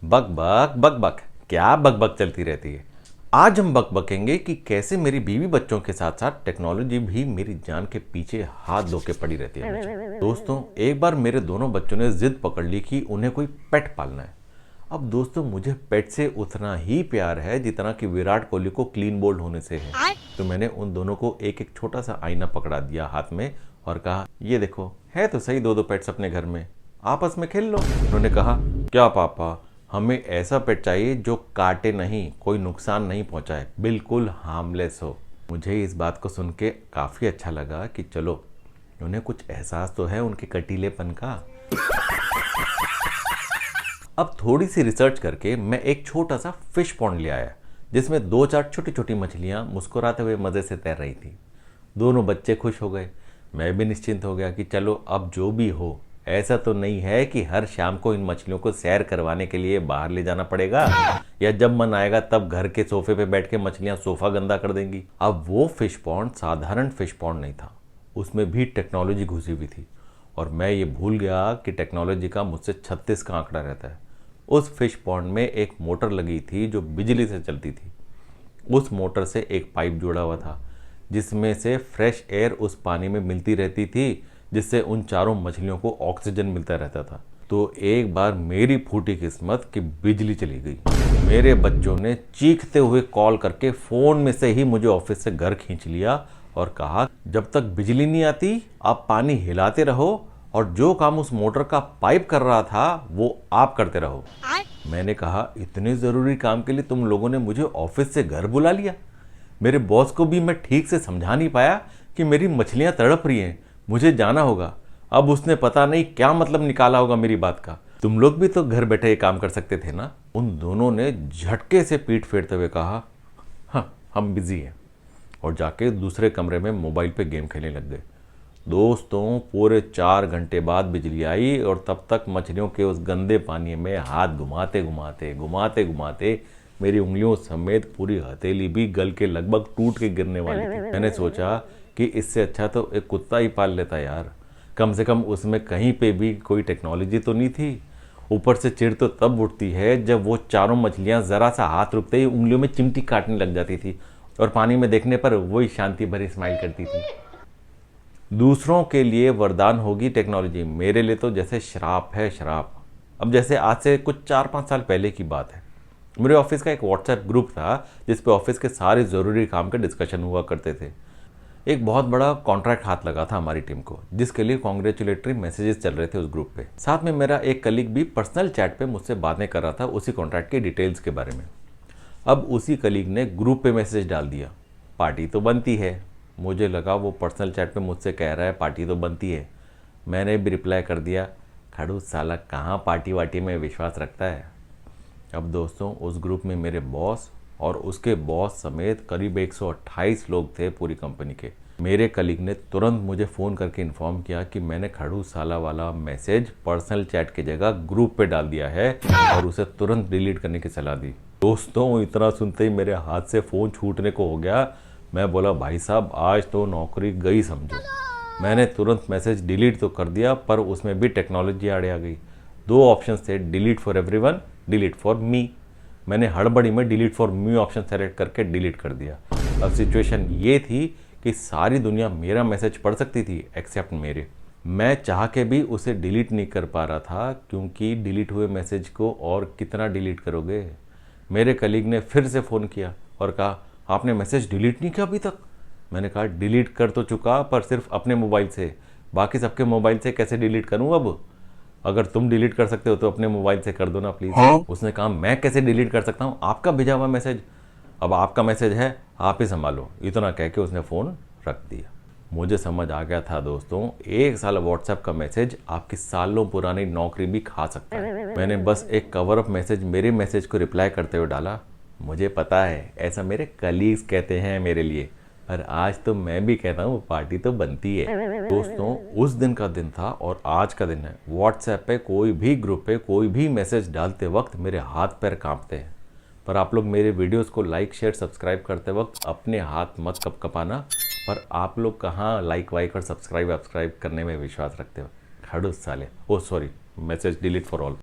बक बक बक बक, क्या बक बक चलती रहती है। आज हम बक बकेंगे कि कैसे मेरी बीवी बच्चों के साथ साथ टेक्नोलॉजी भी मेरी जान के पीछे हाथ धो के पड़ी रहती है हमेशा। दोस्तों, एक बार मेरे दोनों बच्चों ने जिद पकड़ ली कि उन्हें कोई पेट पालना है। अब दोस्तों, मुझे पेट से उतना ही प्यार है जितना कि विराट कोहली को क्लीन बोल्ड होने से है। तो मैंने उन दोनों को एक एक छोटा सा आईना पकड़ा दिया हाथ में और कहा, ये देखो, है तो सही दो दो पेट्स अपने घर में, आपस में खेल लो। उन्होंने कहा, क्या पापा, हमें ऐसा पेट चाहिए जो काटे नहीं, कोई नुकसान नहीं पहुंचाए, बिल्कुल हार्मलेस हो। मुझे इस बात को सुन के काफ़ी अच्छा लगा कि चलो, उन्हें कुछ एहसास तो है उनके कटीलेपन का। अब थोड़ी सी रिसर्च करके मैं एक छोटा सा फिश पॉन्ड ले आया जिसमें 2-4 छोटी छोटी मछलियां मुस्कुराते हुए मज़े से तैर रही थी। दोनों बच्चे खुश हो गए, मैं भी निश्चिंत हो गया कि चलो अब जो भी हो, ऐसा तो नहीं है कि हर शाम को इन मछलियों को सैर करवाने के लिए बाहर ले जाना पड़ेगा या जब मन आएगा तब घर के सोफे पे बैठ के मछलियां सोफा गंदा कर देंगी। अब वो फिश पॉन्ड साधारण फिश पॉन्ड नहीं था, उसमें भी टेक्नोलॉजी घुसी हुई थी और मैं ये भूल गया कि टेक्नोलॉजी का मुझसे 36 का आंकड़ा रहता है। उस फिश पॉन्ड में एक मोटर लगी थी जो बिजली से चलती थी। उस मोटर से एक पाइप जुड़ा हुआ था जिसमें से फ्रेश एयर उस पानी में मिलती रहती थी, जिससे उन चारों मछलियों को ऑक्सीजन मिलता रहता था। तो एक बार मेरी फूटी किस्मत कि बिजली चली गई। मेरे बच्चों ने चीखते हुए कॉल करके फ़ोन में से ही मुझे ऑफिस से घर खींच लिया और कहा, जब तक बिजली नहीं आती आप पानी हिलाते रहो और जो काम उस मोटर का पाइप कर रहा था वो आप करते रहो। मैंने कहा, इतने ज़रूरी काम के लिए तुम लोगों ने मुझे ऑफिस से घर बुला लिया? मेरे बॉस को भी मैं ठीक से समझा नहीं पाया कि मेरी मछलियां तड़प रही हैं, मुझे जाना होगा। अब उसने पता नहीं क्या मतलब निकाला होगा मेरी बात का। तुम लोग भी तो घर बैठे ये काम कर सकते थे ना। उन दोनों ने झटके से पीठ फेरते हुए कहा, हाँ हम बिजी हैं, और जाके दूसरे कमरे में मोबाइल पे गेम खेलने लग गए। दोस्तों, पूरे 4 घंटे बाद बिजली आई और तब तक मछलियों के उस गंदे पानी में हाथ घुमाते घुमाते घुमाते घुमाते मेरी उंगलियों समेत पूरी हथेली भी गल के लगभग टूट के गिरने वाली थी। मैंने सोचा कि इससे अच्छा तो एक कुत्ता ही पाल लेता यार, कम से कम उसमें कहीं पे भी कोई टेक्नोलॉजी तो नहीं थी। ऊपर से चिढ़ तो तब उठती है जब वो चारों मछलियां ज़रा सा हाथ रुकते ही उंगलियों में चिमटी काटने लग जाती थी और पानी में देखने पर वही शांति भरी स्माइल करती थी। दूसरों के लिए वरदान होगी टेक्नोलॉजी, मेरे लिए तो जैसे श्राप है, श्राप। अब जैसे आज से कुछ 4-5 साल पहले की बात है, मेरे ऑफिस का एक व्हाट्सएप ग्रुप था जिस पे ऑफिस के सारे ज़रूरी काम के डिस्कशन हुआ करते थे। एक बहुत बड़ा कॉन्ट्रैक्ट हाथ लगा था हमारी टीम को, जिसके लिए कॉन्ग्रेचुलेटरी मैसेजेस चल रहे थे उस ग्रुप पे। साथ में मेरा एक कलीग भी पर्सनल चैट पे मुझसे बातें कर रहा था उसी कॉन्ट्रैक्ट के डिटेल्स के बारे में। अब उसी कलीग ने ग्रुप पे मैसेज डाल दिया, पार्टी तो बनती है। मुझे लगा वो पर्सनल चैट पे मुझसे कह रहा है पार्टी तो बनती है। मैंने भी रिप्लाई कर दिया, खड़ूस साला कहाँ पार्टी वार्टी में विश्वास रखता है। अब दोस्तों, उस ग्रुप में मेरे बॉस और उसके बॉस समेत करीब 128 लोग थे पूरी कंपनी के। मेरे कलीग ने तुरंत मुझे फ़ोन करके इन्फॉर्म किया कि मैंने खड़ूस साला वाला मैसेज पर्सनल चैट की जगह ग्रुप पे डाल दिया है और उसे तुरंत डिलीट करने की सलाह दी। दोस्तों, इतना सुनते ही मेरे हाथ से फ़ोन छूटने को हो गया। मैं बोला, भाई साहब आज तो नौकरी गई समझो। मैंने तुरंत मैसेज डिलीट तो कर दिया, पर उसमें भी टेक्नोलॉजी आड़े आ गई। 2 ऑप्शन थे, delete for everyone, delete for me. मैंने हड़बड़ी में delete for me option select करके डिलीट कर दिया। अब सिचुएशन ये थी कि सारी दुनिया मेरा मैसेज पढ़ सकती थी एक्सेप्ट मेरे। मैं चाह के भी उसे डिलीट नहीं कर पा रहा था, क्योंकि डिलीट हुए मैसेज को और कितना डिलीट करोगे। मेरे कलीग ने फिर से फ़ोन किया और कहा, आपने मैसेज डिलीट नहीं किया अभी तक? मैंने कहा, डिलीट कर तो चुका, पर सिर्फ अपने मोबाइल से, बाकी सबके मोबाइल से कैसे डिलीट करूं अब? अगर तुम डिलीट कर सकते हो तो अपने मोबाइल से कर दो ना प्लीज़। उसने कहा, मैं कैसे डिलीट कर सकता हूँ, आपका भेजा हुआ मैसेज, अब आपका मैसेज है, आप ही संभालो। इतना कह के उसने फ़ोन रख दिया। मुझे समझ आ गया था दोस्तों, 1 साल व्हाट्सएप का मैसेज आपकी सालों पुरानी नौकरी भी खा सकता है। मैंने बस एक कवर अप मैसेज मेरे मैसेज को रिप्लाई करते हुए डाला, मुझे पता है ऐसा मेरे कलीग्स कहते हैं मेरे लिए, पर आज तो मैं भी कहता हूँ पार्टी तो बनती है। दोस्तों, उस दिन का दिन था और आज का दिन है। व्हाट्सएप पे कोई भी ग्रुप पे कोई भी मैसेज डालते वक्त मेरे हाथ पैर कांपते हैं, पर आप लोग मेरे वीडियोस को लाइक शेयर सब्सक्राइब करते वक्त अपने हाथ मत कपकपाना। पर आप लोग कहाँ लाइक वाइक और सब्सक्राइब करने में विश्वास रखते हो, खड़ूस साले। Oh sorry, message delete for all.